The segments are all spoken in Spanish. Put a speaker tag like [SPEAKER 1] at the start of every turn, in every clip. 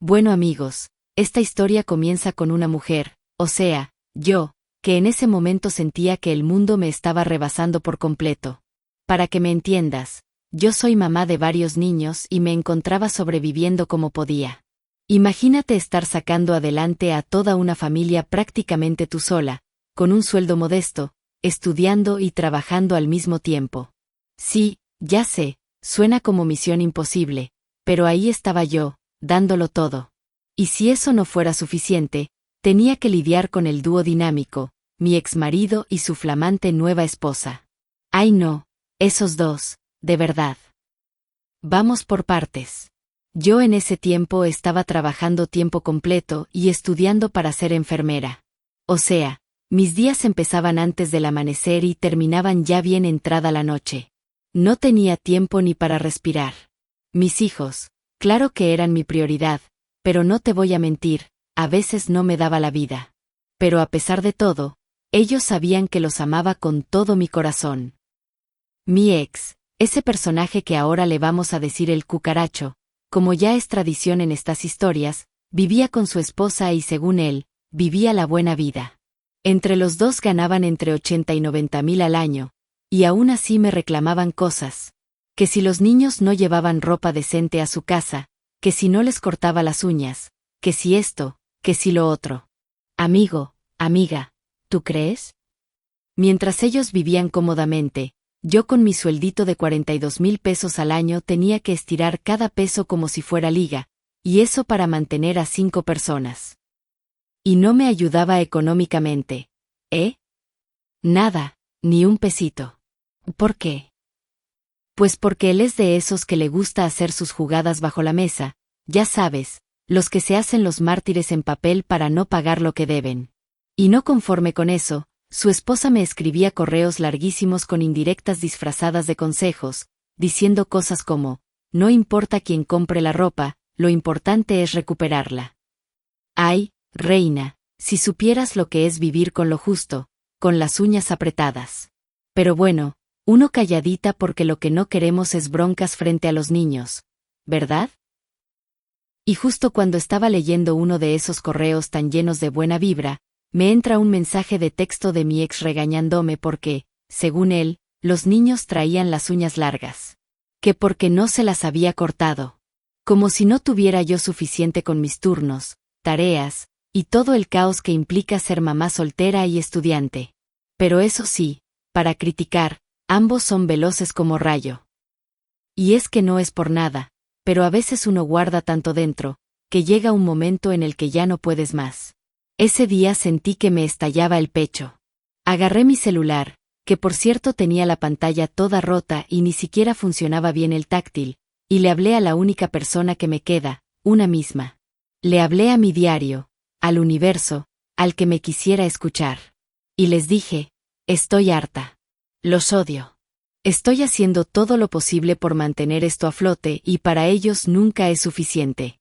[SPEAKER 1] Bueno amigos, esta historia comienza con una mujer, o sea, yo, que en ese momento sentía que el mundo me estaba rebasando por completo. Para que me entiendas, yo soy mamá de varios niños y me encontraba sobreviviendo como podía. Imagínate estar sacando adelante a toda una familia prácticamente tú sola, con un sueldo modesto, estudiando y trabajando al mismo tiempo. Sí, ya sé, suena como misión imposible, pero ahí estaba yo, dándolo todo. Y si eso no fuera suficiente, tenía que lidiar con el dúo dinámico, mi exmarido y su flamante nueva esposa. Ay no, esos dos, de verdad. Vamos por partes. Yo en ese tiempo estaba trabajando tiempo completo y estudiando para ser enfermera. O sea, mis días empezaban antes del amanecer y terminaban ya bien entrada la noche. No tenía tiempo ni para respirar. Mis hijos, claro que eran mi prioridad, pero no te voy a mentir, a veces no me daba la vida. Pero a pesar de todo, ellos sabían que los amaba con todo mi corazón. Mi ex, ese personaje que ahora le vamos a decir el cucaracho, como ya es tradición en estas historias, vivía con su esposa y según él, vivía la buena vida. Entre los dos ganaban entre 80 y 90,000 al año, y aún así me reclamaban cosas. Que si los niños no llevaban ropa decente a su casa, que si no les cortaba las uñas, que si esto, que si lo otro. Amigo, amiga, ¿tú crees? Mientras ellos vivían cómodamente, yo con mi sueldito de 42,000 pesos al año tenía que estirar cada peso como si fuera liga, y eso para mantener a 5 personas. Y no me ayudaba económicamente, ¿eh? Nada, ni un pesito. ¿Por qué? Pues porque él es de esos que le gusta hacer sus jugadas bajo la mesa, ya sabes, los que se hacen los mártires en papel para no pagar lo que deben. Y no conforme con eso, su esposa me escribía correos larguísimos con indirectas disfrazadas de consejos, diciendo cosas como, no importa quién compre la ropa, lo importante es recuperarla. Ay, reina, si supieras lo que es vivir con lo justo, con las uñas apretadas. Pero bueno, uno calladita porque lo que no queremos es broncas frente a los niños, ¿verdad? Y justo cuando estaba leyendo uno de esos correos tan llenos de buena vibra, me entra un mensaje de texto de mi ex regañándome porque, según él, los niños traían las uñas largas. Que porque no se las había cortado. Como si no tuviera yo suficiente con mis turnos, tareas, y todo el caos que implica ser mamá soltera y estudiante. Pero eso sí, para criticar, ambos son veloces como rayo. Y es que no es por nada, pero a veces uno guarda tanto dentro, que llega un momento en el que ya no puedes más. Ese día sentí que me estallaba el pecho. Agarré mi celular, que por cierto tenía la pantalla toda rota y ni siquiera funcionaba bien el táctil, y le hablé a la única persona que me queda, una misma. Le hablé a mi diario, al universo, al que me quisiera escuchar. Y les dije, estoy harta. Los odio. Estoy haciendo todo lo posible por mantener esto a flote y para ellos nunca es suficiente.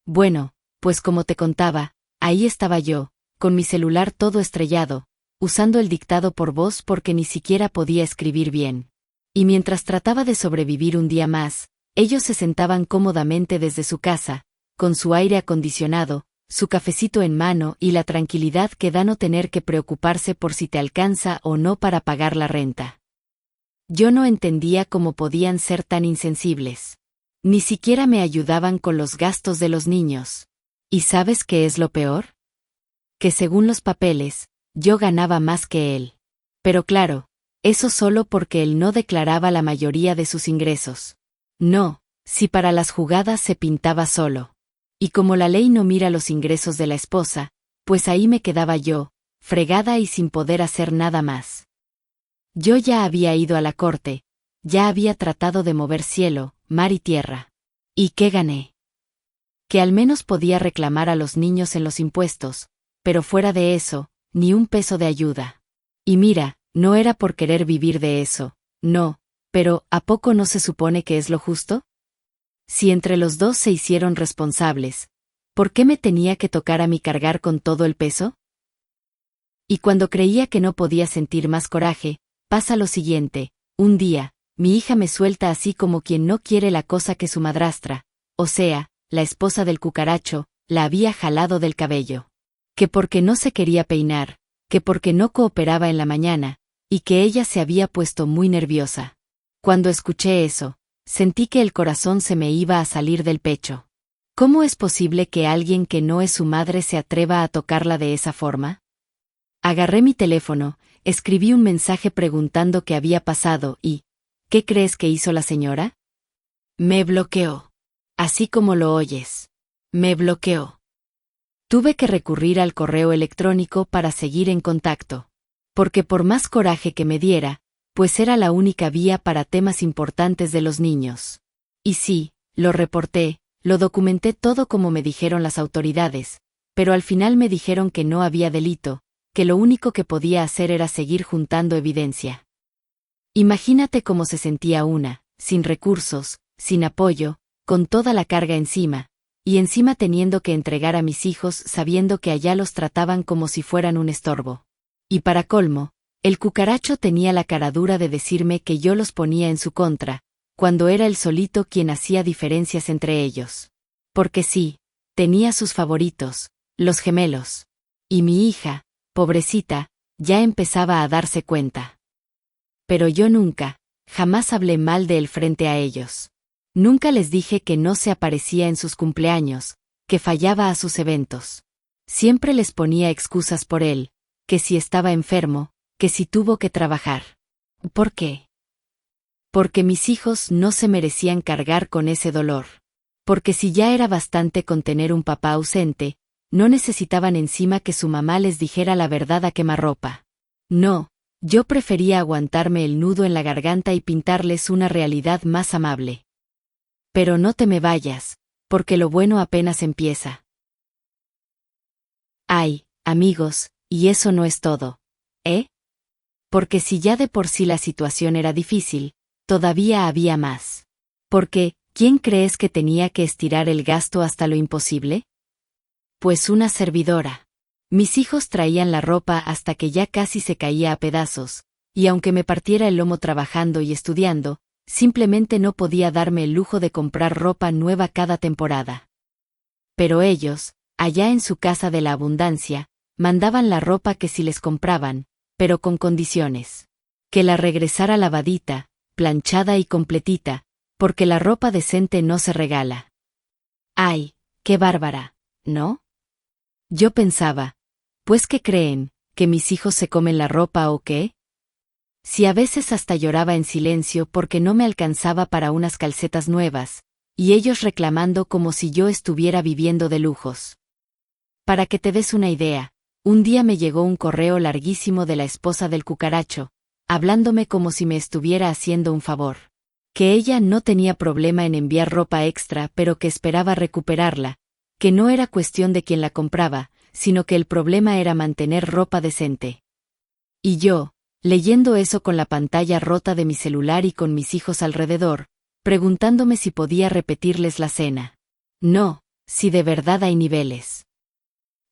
[SPEAKER 1] Bueno, pues como te contaba, ahí estaba yo, con mi celular todo estrellado, usando el dictado por voz porque ni siquiera podía escribir bien. Y mientras trataba de sobrevivir un día más, ellos se sentaban cómodamente desde su casa, con su aire acondicionado, su cafecito en mano y la tranquilidad que da no tener que preocuparse por si te alcanza o no para pagar la renta. Yo no entendía cómo podían ser tan insensibles. Ni siquiera me ayudaban con los gastos de los niños. ¿Y sabes qué es lo peor? Que según los papeles, yo ganaba más que él. Pero claro, eso solo porque él no declaraba la mayoría de sus ingresos. No, si para las jugadas se pintaba solo. Y como la ley no mira los ingresos de la esposa, pues ahí me quedaba yo, fregada y sin poder hacer nada más. Yo ya había ido a la corte, ya había tratado de mover cielo, mar y tierra. ¿Y qué gané? Que al menos podía reclamar a los niños en los impuestos, pero fuera de eso, ni un peso de ayuda. Y mira, no era por querer vivir de eso, no, pero ¿a poco no se supone que es lo justo? Si entre los dos se hicieron responsables, ¿por qué me tenía que tocar a mí cargar con todo el peso? Y cuando creía que no podía sentir más coraje, pasa lo siguiente, un día, mi hija me suelta así como quien no quiere la cosa que su madrastra, o sea, la esposa del cucaracho, la había jalado del cabello. Que porque no se quería peinar, que porque no cooperaba en la mañana, y que ella se había puesto muy nerviosa. Cuando escuché eso, sentí que el corazón se me iba a salir del pecho. ¿Cómo es posible que alguien que no es su madre se atreva a tocarla de esa forma? Agarré mi teléfono, escribí un mensaje preguntando qué había pasado y ¿qué crees que hizo la señora? Me bloqueó. Así como lo oyes. Me bloqueó. Tuve que recurrir al correo electrónico para seguir en contacto. Porque por más coraje que me diera, pues era la única vía para temas importantes de los niños. Y sí, lo reporté, lo documenté todo como me dijeron las autoridades, pero al final me dijeron que no había delito, que lo único que podía hacer era seguir juntando evidencia. Imagínate cómo se sentía una, sin recursos, sin apoyo, con toda la carga encima, y encima teniendo que entregar a mis hijos sabiendo que allá los trataban como si fueran un estorbo. Y para colmo, el cucaracho tenía la caradura de decirme que yo los ponía en su contra, cuando era él solito quien hacía diferencias entre ellos. Porque sí, tenía sus favoritos, los gemelos. Y mi hija, pobrecita, ya empezaba a darse cuenta. Pero yo nunca, jamás hablé mal de él frente a ellos. Nunca les dije que no se aparecía en sus cumpleaños, que fallaba a sus eventos. Siempre les ponía excusas por él, que si estaba enfermo, que si tuvo que trabajar. ¿Por qué? Porque mis hijos no se merecían cargar con ese dolor. Porque si ya era bastante con tener un papá ausente, no necesitaban encima que su mamá les dijera la verdad a quemarropa. No, yo prefería aguantarme el nudo en la garganta y pintarles una realidad más amable. Pero no te me vayas, porque lo bueno apenas empieza. Ay, amigos, y eso no es todo, ¿eh? Porque si ya de por sí la situación era difícil, todavía había más. Porque, ¿quién crees que tenía que estirar el gasto hasta lo imposible? Pues una servidora. Mis hijos traían la ropa hasta que ya casi se caía a pedazos, y aunque me partiera el lomo trabajando y estudiando, simplemente no podía darme el lujo de comprar ropa nueva cada temporada. Pero ellos, allá en su casa de la abundancia, mandaban la ropa que si les compraban, pero con condiciones. Que la regresara lavadita, planchada y completita, porque la ropa decente no se regala. ¡Ay, qué bárbara! ¿No? Yo pensaba, ¿pues qué creen, que mis hijos se comen la ropa o qué? Si a veces hasta lloraba en silencio porque no me alcanzaba para unas calcetas nuevas, y ellos reclamando como si yo estuviera viviendo de lujos. Para que te des una idea, un día me llegó un correo larguísimo de la esposa del cucaracho, hablándome como si me estuviera haciendo un favor. Que ella no tenía problema en enviar ropa extra pero que esperaba recuperarla, que no era cuestión de quien la compraba, sino que el problema era mantener ropa decente. Y yo, leyendo eso con la pantalla rota de mi celular y con mis hijos alrededor, preguntándome si podía repetirles la cena. No, si de verdad hay niveles.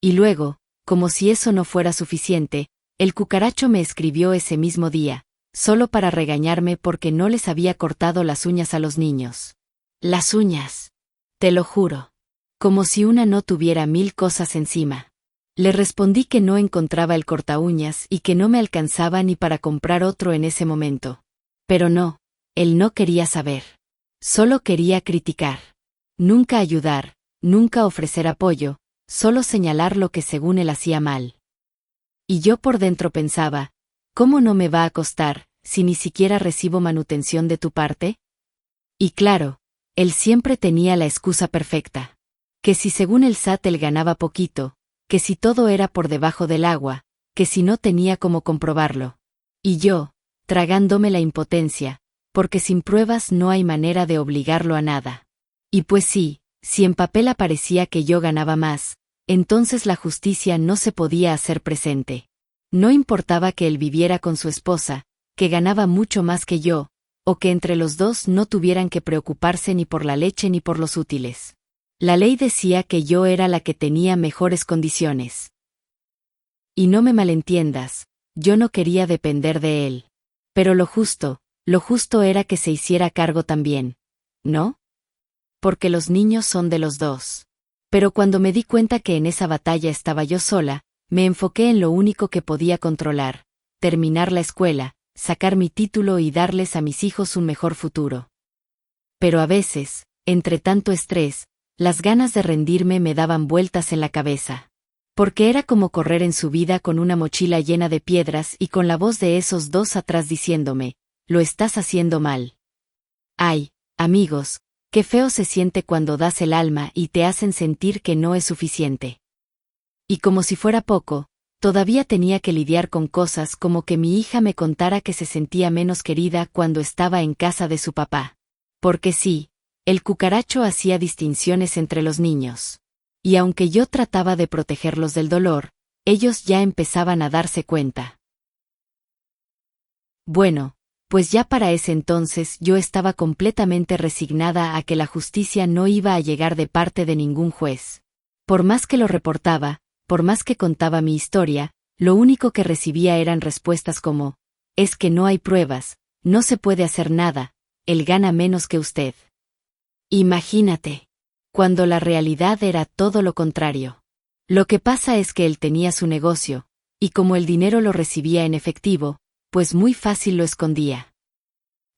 [SPEAKER 1] Y luego, como si eso no fuera suficiente, el cucaracho me escribió ese mismo día, solo para regañarme porque no les había cortado las uñas a los niños. Las uñas. Te lo juro. Como si una no tuviera 1000 cosas encima. Le respondí que no encontraba el cortaúñas y que no me alcanzaba ni para comprar otro en ese momento. Pero no, él no quería saber. Solo quería criticar. Nunca ayudar, nunca ofrecer apoyo, solo señalar lo que según él hacía mal. Y yo por dentro pensaba, ¿cómo no me va a costar, si ni siquiera recibo manutención de tu parte? Y claro, él siempre tenía la excusa perfecta. Que si según el SAT él ganaba poquito, que si todo era por debajo del agua, que si no tenía cómo comprobarlo. Y yo, tragándome la impotencia, porque sin pruebas no hay manera de obligarlo a nada. Y pues sí, si en papel aparecía que yo ganaba más, entonces la justicia no se podía hacer presente. No importaba que él viviera con su esposa, que ganaba mucho más que yo, o que entre los dos no tuvieran que preocuparse ni por la leche ni por los útiles. La ley decía que yo era la que tenía mejores condiciones. Y no me malentiendas, yo no quería depender de él. Pero lo justo era que se hiciera cargo también, ¿no? porque los niños son de los dos. Pero cuando me di cuenta que en esa batalla estaba yo sola, me enfoqué en lo único que podía controlar: terminar la escuela, sacar mi título y darles a mis hijos un mejor futuro. Pero a veces, entre tanto estrés, las ganas de rendirme me daban vueltas en la cabeza. Porque era como correr en su vida con una mochila llena de piedras y con la voz de esos dos atrás diciéndome: lo estás haciendo mal. Ay, amigos, qué feo se siente cuando das el alma y te hacen sentir que no es suficiente. Y como si fuera poco, todavía tenía que lidiar con cosas como que mi hija me contara que se sentía menos querida cuando estaba en casa de su papá. Porque sí, el cucaracho hacía distinciones entre los niños. Y aunque yo trataba de protegerlos del dolor, ellos ya empezaban a darse cuenta. Bueno, pues ya para ese entonces yo estaba completamente resignada a que la justicia no iba a llegar de parte de ningún juez. Por más que lo reportaba, por más que contaba mi historia, lo único que recibía eran respuestas como: es que no hay pruebas, no se puede hacer nada, él gana menos que usted. Imagínate. Cuando la realidad era todo lo contrario. Lo que pasa es que él tenía su negocio, y como el dinero lo recibía en efectivo, pues muy fácil lo escondía.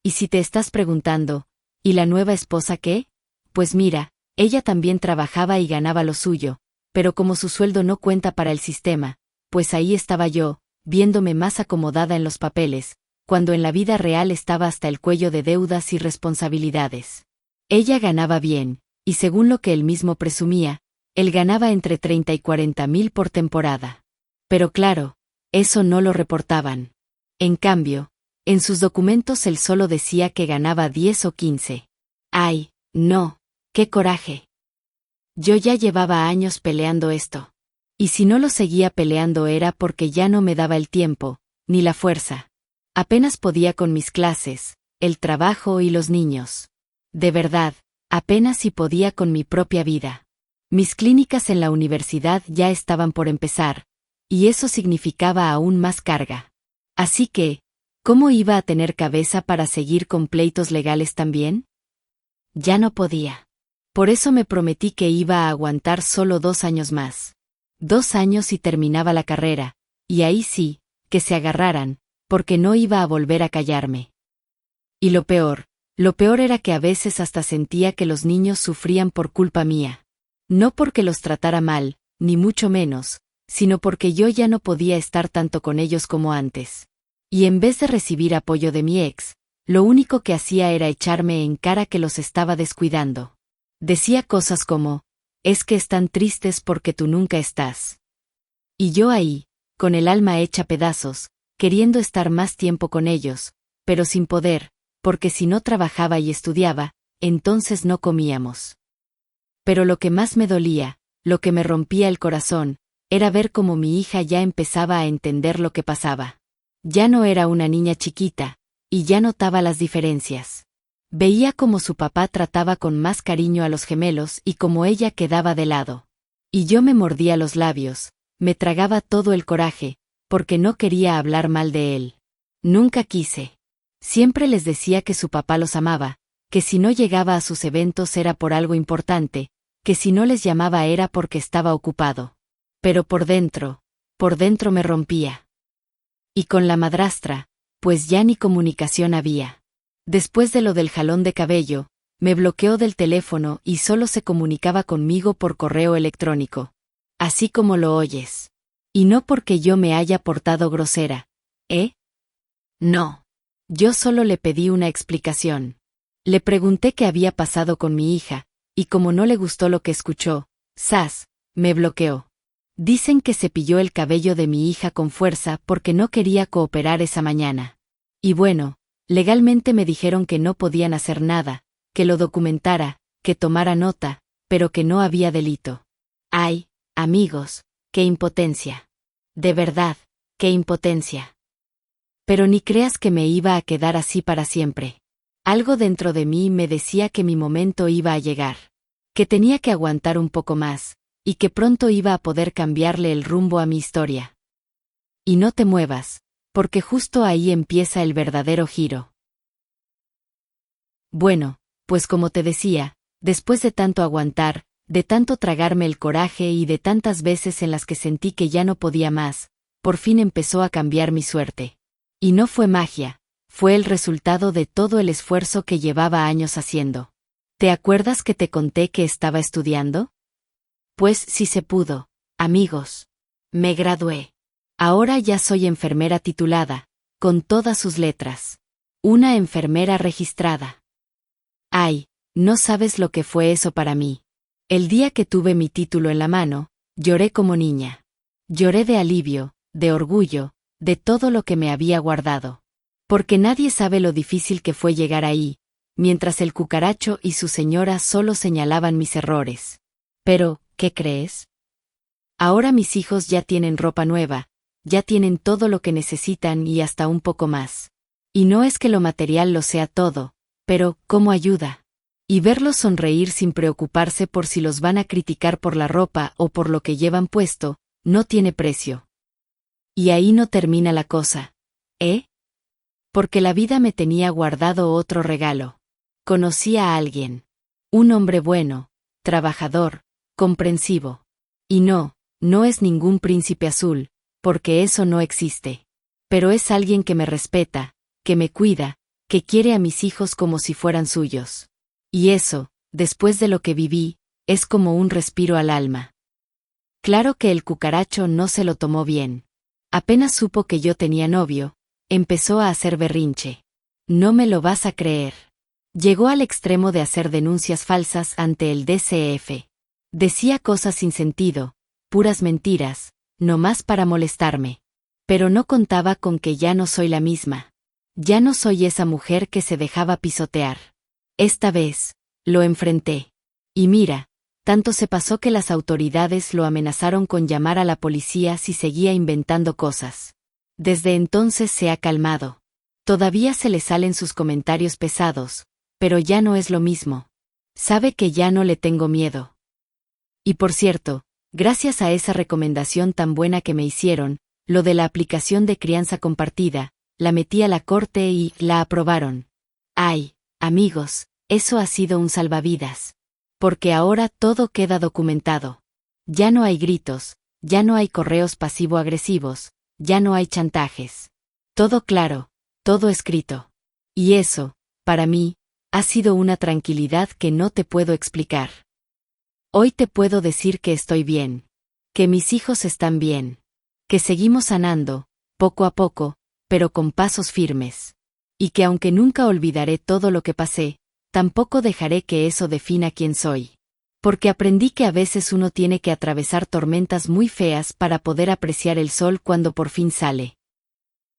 [SPEAKER 1] Y si te estás preguntando, ¿y la nueva esposa qué? Pues mira, ella también trabajaba y ganaba lo suyo, pero como su sueldo no cuenta para el sistema, pues ahí estaba yo, viéndome más acomodada en los papeles, cuando en la vida real estaba hasta el cuello de deudas y responsabilidades. Ella ganaba bien, y según lo que él mismo presumía, él ganaba entre 30 y 40,000 por temporada. Pero claro, eso no lo reportaban. En cambio, en sus documentos él solo decía que ganaba 10 o 15. ¡Ay, no! ¡Qué coraje! Yo ya llevaba años peleando esto. Y si no lo seguía peleando era porque ya no me daba el tiempo, ni la fuerza. Apenas podía con mis clases, el trabajo y los niños. De verdad, apenas si podía con mi propia vida. Mis clínicas en la universidad ya estaban por empezar, y eso significaba aún más carga. Así que, ¿cómo iba a tener cabeza para seguir con pleitos legales también? Ya no podía. Por eso me prometí que iba a aguantar solo 2 años más. 2 años y terminaba la carrera, y ahí sí, que se agarraran, porque no iba a volver a callarme. Y lo peor era que a veces hasta sentía que los niños sufrían por culpa mía. No porque los tratara mal, ni mucho menos, sino porque yo ya no podía estar tanto con ellos como antes. Y en vez de recibir apoyo de mi ex, lo único que hacía era echarme en cara que los estaba descuidando. Decía cosas como: es que están tristes porque tú nunca estás. Y yo ahí, con el alma hecha pedazos, queriendo estar más tiempo con ellos, pero sin poder, porque si no trabajaba y estudiaba, entonces no comíamos. Pero lo que más me dolía, lo que me rompía el corazón, era ver cómo mi hija ya empezaba a entender lo que pasaba. Ya no era una niña chiquita, y ya notaba las diferencias. Veía cómo su papá trataba con más cariño a los gemelos y cómo ella quedaba de lado. Y yo me mordía los labios, me tragaba todo el coraje, porque no quería hablar mal de él. Nunca quise. Siempre les decía que su papá los amaba, que si no llegaba a sus eventos era por algo importante, que si no les llamaba era porque estaba ocupado. Pero por dentro me rompía. Y con la madrastra, pues ya ni comunicación había. Después de lo del jalón de cabello, me bloqueó del teléfono y solo se comunicaba conmigo por correo electrónico. Así como lo oyes. Y no porque yo me haya portado grosera, ¿eh? No. Yo solo le pedí una explicación. Le pregunté qué había pasado con mi hija, y como no le gustó lo que escuchó, ¡zas!, me bloqueó. Dicen que cepilló el cabello de mi hija con fuerza porque no quería cooperar esa mañana. Y bueno, legalmente me dijeron que no podían hacer nada, que lo documentara, que tomara nota, pero que no había delito. ¡Ay, amigos, qué impotencia! De verdad, qué impotencia. Pero ni creas que me iba a quedar así para siempre. Algo dentro de mí me decía que mi momento iba a llegar. Que tenía que aguantar un poco más, y que pronto iba a poder cambiarle el rumbo a mi historia. Y no te muevas, porque justo ahí empieza el verdadero giro. Bueno, pues como te decía, Después de tanto aguantar, de tanto tragarme el coraje y de tantas veces en las que sentí que ya no podía más, por fin empezó a cambiar mi suerte. Y no fue magia, fue el resultado de todo el esfuerzo que llevaba años haciendo. ¿Te acuerdas que te conté que estaba estudiando? Pues sí se pudo, amigos. Me gradué. Ahora ya soy enfermera titulada, con todas sus letras. Una enfermera registrada. Ay, no sabes lo que fue eso para mí. El día que tuve mi título en la mano, lloré como niña. Lloré de alivio, de orgullo, de todo lo que me había guardado. Porque nadie sabe lo difícil que fue llegar ahí, mientras el cucaracho y su señora solo señalaban mis errores. Pero, ¿qué crees? Ahora mis hijos ya tienen ropa nueva, ya tienen todo lo que necesitan y hasta un poco más. Y no es que lo material lo sea todo, pero, ¿cómo ayuda? Y verlos sonreír sin preocuparse por si los van a criticar por la ropa o por lo que llevan puesto, no tiene precio. Y ahí no termina la cosa, ¿eh? Porque la vida me tenía guardado otro regalo. Conocí a alguien. Un hombre bueno, trabajador, comprensivo. Y no es ningún príncipe azul, porque eso no existe. Pero es alguien que me respeta, que me cuida, que quiere a mis hijos como si fueran suyos. Y eso, después de lo que viví, es como un respiro al alma. Claro que el cucaracho no se lo tomó bien. Apenas supo que yo tenía novio, empezó a hacer berrinche. No me lo vas a creer. Llegó al extremo de hacer denuncias falsas ante el DCF. Decía cosas sin sentido, puras mentiras, nomás para molestarme. Pero no contaba con que ya no soy la misma. Ya no soy esa mujer que se dejaba pisotear. Esta vez, lo enfrenté. Y mira, tanto se pasó que las autoridades lo amenazaron con llamar a la policía si seguía inventando cosas. Desde entonces se ha calmado. Todavía se le salen sus comentarios pesados, pero ya no es lo mismo. Sabe que ya no le tengo miedo. Y por cierto, gracias a esa recomendación tan buena que me hicieron, lo de la aplicación de crianza compartida, la metí a la corte y la aprobaron. Ay, amigos, eso ha sido un salvavidas. Porque ahora todo queda documentado. Ya no hay gritos, ya no hay correos pasivo-agresivos, ya no hay chantajes. Todo claro, todo escrito. Y eso, para mí, ha sido una tranquilidad que no te puedo explicar. Hoy te puedo decir que estoy bien. Que mis hijos están bien. Que seguimos sanando, poco a poco, pero con pasos firmes. Y que aunque nunca olvidaré todo lo que pasé, tampoco dejaré que eso defina quién soy. Porque aprendí que a veces uno tiene que atravesar tormentas muy feas para poder apreciar el sol cuando por fin sale.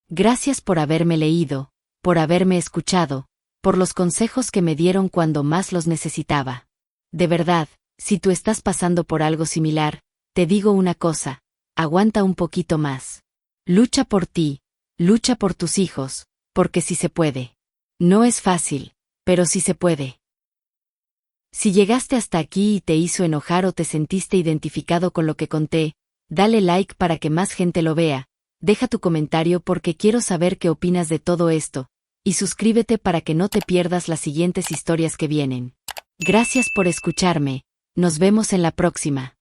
[SPEAKER 1] Gracias por haberme leído, por haberme escuchado, por los consejos que me dieron cuando más los necesitaba. De verdad, si tú estás pasando por algo similar, te digo una cosa, aguanta un poquito más. Lucha por ti, lucha por tus hijos, porque sí se puede. No es fácil, pero sí se puede. Si llegaste hasta aquí y te hizo enojar o te sentiste identificado con lo que conté, dale like para que más gente lo vea, deja tu comentario porque quiero saber qué opinas de todo esto, y suscríbete para que no te pierdas las siguientes historias que vienen. Gracias por escucharme, nos vemos en la próxima.